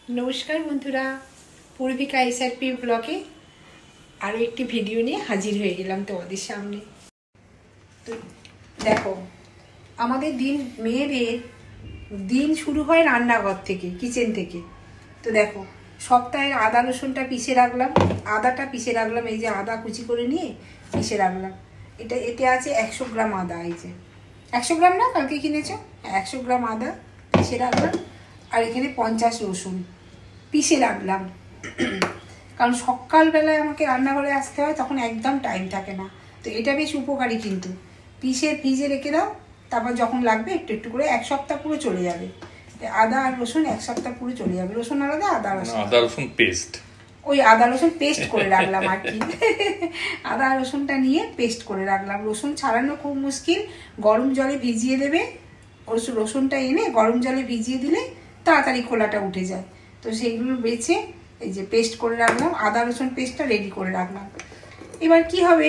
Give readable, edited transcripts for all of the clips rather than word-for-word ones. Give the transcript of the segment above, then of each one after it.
नमस्कार बंधुरा पूर्विका एसआरपी ब्लगे आरो एक भिडियो निये हाजिर हो गेलाम तोमादेर सामने। तो देखो आमादेर दिन मेयेदेर दिन शुरू हय रान्नाघर थेके किचेन थेके। तो देखो सप्ताहे आदा रसुनटा पिषे राखलाम, आदाटा पिषे राखलाम, এই যে आदा कुचि करे निये पिषे राखलाम। এটা এতে আছে 100 গ্রাম আদা, এই যে 100 গ্রাম না কালকে কিনেছো, 100 গ্রাম আদা পিষে রাখলাম আর এখানে 50 রসুন পিষে রাখলাম। কারণ সকালবেলায় আমাকে রান্নাঘরে আসতে হয়, তখন একদম টাইম থাকে না। তো এটা বেশ উপকারী, কিন্তু পিষে ফ্রিজে রেখে দাও, তারপর যখন লাগবে একটু একটু করে, এক সপ্তাহ পুরো চলে যাবে। আদা আর রসুন এক সপ্তাহ পুরো চলে যাবে। রসুন আলাদা, আদা রসুন পেস্ট, ওই আদা রসুন পেস্ট করে রাখলাম আর কি। আদা রসুনটা নিয়ে পেস্ট করে রাখলাম। রসুন ছাড়ানো খুব মুশকিল, গরম জলে ভিজিয়ে দেবে। রসুনটা এনে গরম জলে ভিজিয়ে দিলে তাড়াতাড়ি খোলাটা উঠে যায়। তো সেইগুলো বেছে এই যে পেস্ট করে রাখলাম, আদা রসুন পেস্টটা রেডি করে রাখলাম। এবার কি হবে,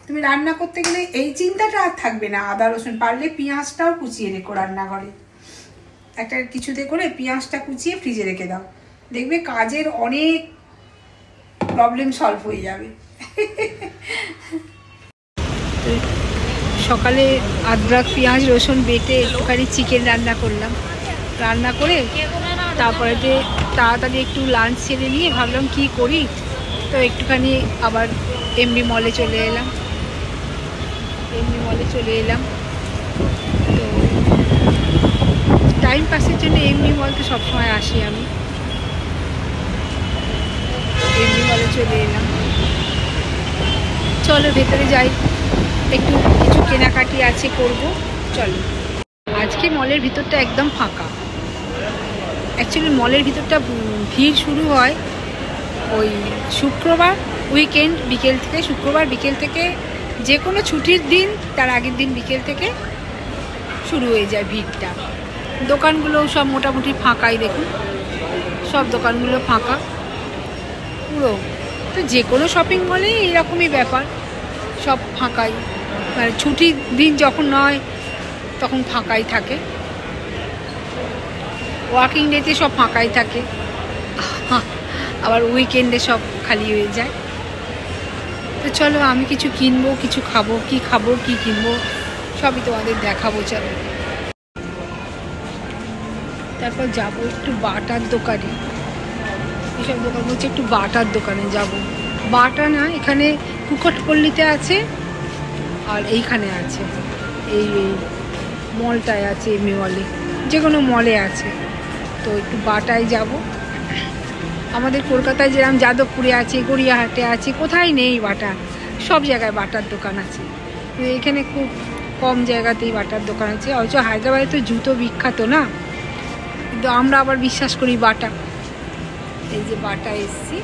তুমি রান্না করতে গেলে এই চিন্তাটা আর থাকবে না। আদা রসুন পারলে পেঁয়াজটাও কুচিয়ে রেখো রান্নাঘরে, একটা কিছুতে করে পেঁয়াজটা কুচিয়ে ফ্রিজে রেখে দাও, দেখবে কাজের অনেক প্রবলেম সলভ হয়ে যাবে। সকালে আদরক পেঁয়াজ রসুন বেটে একটুখানি চিকেন রান্না করলাম। রান্না করে তারপরে তাড়াতাড়ি একটু লাঞ্চ সেরে নিয়ে ভাবলাম কি করি, তো একটুখানি আবার এমবি মলে চলে এলাম। তো টাইম পাসের জন্য এমবি মলতে সবসময় আসি আমি। এমবি মলে চলে এলাম, চলো ভেতরে যাই, একটু কিছু কেনাকাটি আছে করব, চলো। আজকে মলের ভিতরটা একদম ফাঁকা। অ্যাকচুয়ালি মলের ভিতরটা ভিড় শুরু হয় ওই শুক্রবার উইকেন্ড বিকেল থেকে, শুক্রবার বিকেল থেকে, যে কোনো ছুটির দিন তার আগের দিন বিকেল থেকে শুরু হয়ে যায় ভিড়টা। দোকানগুলো সব মোটামুটি ফাঁকাই, দেখুন সব দোকানগুলো ফাঁকা পুরো। তো যে কোনো শপিং মলে এরকমই ব্যাপার, সব ফাঁকাই, মানে ছুটির দিন যখন নয় তখন ফাঁকাই থাকে, ওয়ার্কিং ডেতে সব ফাঁকাই থাকে, আবার উইকেন্ডে সব খালি হয়ে যায়। তো চলো আমি কিছু কিনবো, কিছু খাবো, কি কিনবো সবই তোমাদের দেখাবো, চলো। তারপর যাবো একটু বাটার দোকানে, এসব দোকান বলছে একটু বাটার দোকানে যাব। বাটা না, এখানে কুকটপল্লিতে আছে আর এইখানে আছে, এই মলটায় আছে, এমনি মলে, যে কোনো মলে আছে। তো একটু বাটায় যাব। আমাদের কলকাতায় যেরকম যাদবপুরে আছে, গড়িয়াহাটে আছে, কোথায় নেই বাটা, সব জায়গায় বাটার দোকান আছে। এখানে খুব কম জায়গাতেই বাটার দোকান আছে। অথচ হায়দ্রাবাদে তো জুতো বিখ্যাত না, কিন্তু আমরা আবার বিশ্বাস করি বাটা। এই যে বাটা এসছি,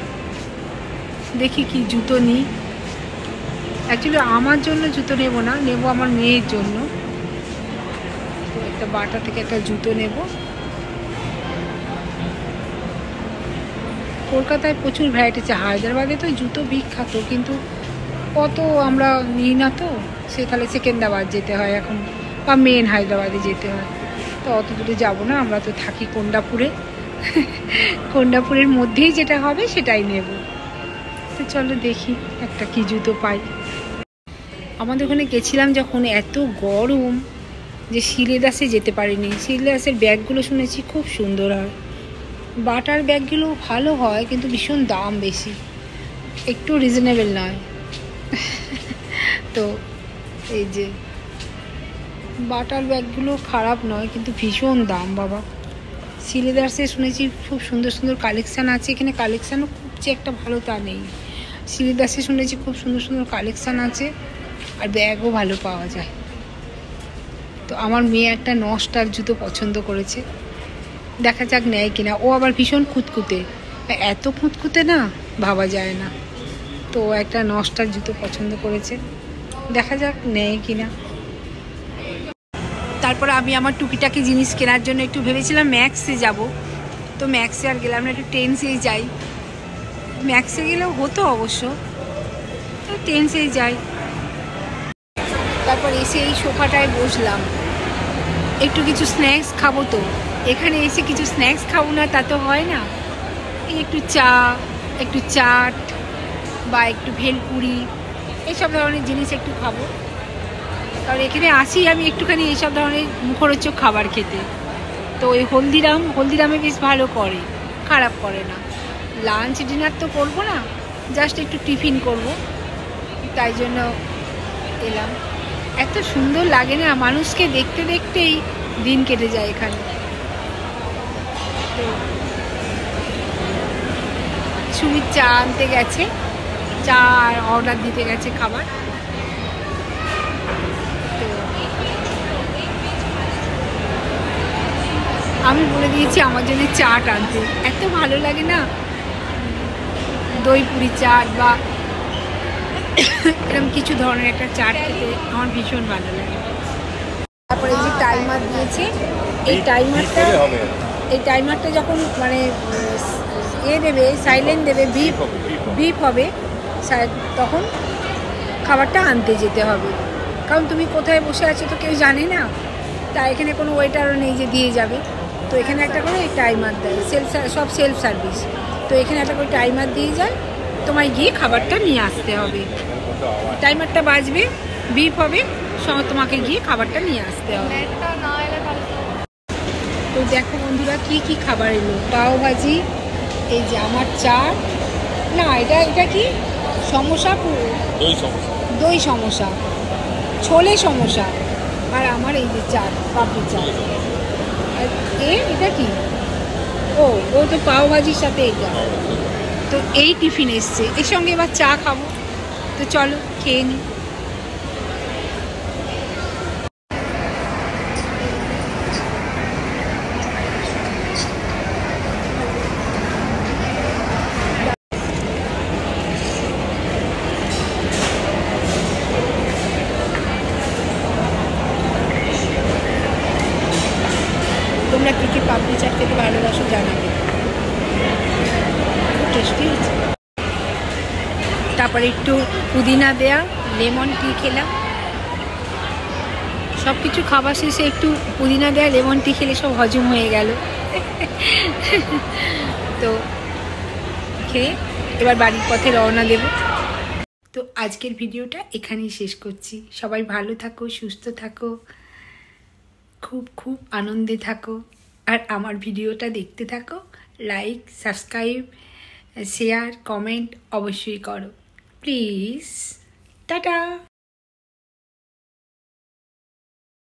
দেখি কি জুতো নিই। অ্যাকচুয়ালি আমার জন্য জুতো নেব না, নেব আমার মেয়ের জন্য। তো একটা বাটা থেকে একটা জুতো নেব। কলকাতায় প্রচুর ভ্যারাইটি আছে, হায়দ্রাবাদে তো জুতো বিখ্যাত, কিন্তু কত আমরা নিই না, তো সেখানে সেকেন্দ্রাবাদ যেতে হয় এখন, বা মেন হায়দ্রাবাদে যেতে হয়। তো অত দূরে যাবো না, আমরা তো থাকি কোন্ডাপুরে, কোন্ডাপুরের মধ্যেই যেটা হবে সেটাই নেব। তো চলো দেখি একটা কি জুতো পাই। আমাদের ওখানে গেছিলাম যখন, এত গরম যে শিলেদাসে যেতে পারিনি। শিলেদাসের ব্যাগগুলো শুনেছি খুব সুন্দর হয়, বাটার ব্যাগগুলো ভালো হয়, কিন্তু ভীষণ দাম বেশি, একটু রিজনেবল নয়। তো এই যে বাটার ব্যাগগুলো খারাপ নয়, কিন্তু ভীষণ দাম বাবা। শিলেদাসে শুনেছি খুব সুন্দর সুন্দর কালেকশান আছে, এখানে কালেকশানও খুব যে একটা ভালো তা নেই। শিলেদাসে শুনেছি খুব সুন্দর সুন্দর কালেকশান আছে, আর ব্যাগও ভালো পাওয়া যায়। তো আমার মেয়ে একটা নস্টার জুতো পছন্দ করেছে, দেখা যাক নেয় কিনা। ও আবার ভীষণ খুঁতখুঁতে, এত খুঁতখুঁতে না ভাবা যায় না। তো একটা নস্টার জুতো পছন্দ করেছে, দেখা যাক নেয় কিনা। তারপর আমি আমার টুকিটাকি জিনিস কেনার জন্য একটু ভেবেছিলাম ম্যাক্সে যাব, তো ম্যাক্সে আর গেলাম না, একটু টেন্সেই যাই। ম্যাক্সে গেলেও হতো অবশ্য, তো টেন্সেই যাই। তারপর এসে এই সোফাটায় বসলাম, একটু কিছু স্ন্যাক্স খাবো, তো এখানে এসে কিছু স্ন্যাক্স খাবো না তা তো হয় না, এই একটু চা, একটু চাট বা একটু ভেলপুরি এইসব ধরনের জিনিস একটু খাবো। কারণ এখানে আসি আমি একটুখানি এইসব ধরনের মুখরোচক খাবার খেতে। তো ওই হলদিরামে বেশ ভালো করে, খারাপ করে না। লাঞ্চ ডিনার তো করবো না, জাস্ট একটু টিফিন করব, তাই জন্য এলাম। এত সুন্দর লাগে না, মানুষকে দেখতে দেখতেই দিন কেটে যায় এখানে। তো সুমিত চা আনতে গেছে, চা অর্ডার দিতে গেছে খাবার। তো আমি বলে দিয়েছি আমার জন্য চাট আনতে। এত ভালো লাগে না দই পুরি চাট বা এরকম কিছু ধরনের একটা চাট খেতে আমার ভীষণ ভালো লাগে। তারপরে যে টাইমার দিয়েছে, এই টাইমারটা যখন মানে দেবে, সাইলেন্ট দেবে, বিপ হবে, তখন খাবারটা আনতে যেতে হবে। কারণ তুমি কোথায় বসে আছো তো কেউ জানে না, তা এখানে কোনো ওয়েটারও নেই যে দিয়ে যাবে। তো এখানে একটা করে টাইমার দেয়, সব সেলফ সার্ভিস। তো এখানে একটা করে টাইমার দিয়ে যায়, তোমায় গিয়ে খাবারটা নিয়ে আসতে হবে। টাইমারটা বাজবে, বিপ হবে, তোমাকে গিয়ে খাবারটা নিয়ে আসতে হবে। তো দেখো বন্ধুরা কি কি খাবার এলো, পাও ভাজি, এই যে আমার চাট, না এটা কি সমোসা, দই সমোসা, ছোলে সমোসা, আর আমার এই যে চাট, পাপড়ি চাট। আর এটা কি, ও তো পাও ভাজির সাথে এটা। তো এই টিফিন এসছে, এর সঙ্গে এবার চা খাবো। তো চলো খেয়ে নিই। তোমরা কী কী পাপড়ি চাট খেতে ভালোবাসো জানাবে, খুব টেস্টি হয়েছে। তারপরে একটু পুদিনা দেয়া লেমন টি খেলাম। সব কিছু খাবার শেষে একটু পুদিনা দেয়া লেমন টি খেলে সব হজম হয়ে গেল। তো খেয়ে এবার বাড়ির পথে রওনা দেব। তো আজকের ভিডিওটা এখানেই শেষ করছি। সবাই ভালো থাকো, সুস্থ থাকো, খুব খুব আনন্দে থাকো, আর আমার ভিডিওটা দেখতে থাকো। লাইক, সাবস্ক্রাইব, শেয়ার, কমেন্ট অবশ্যই করো প্লিজ। টাটা।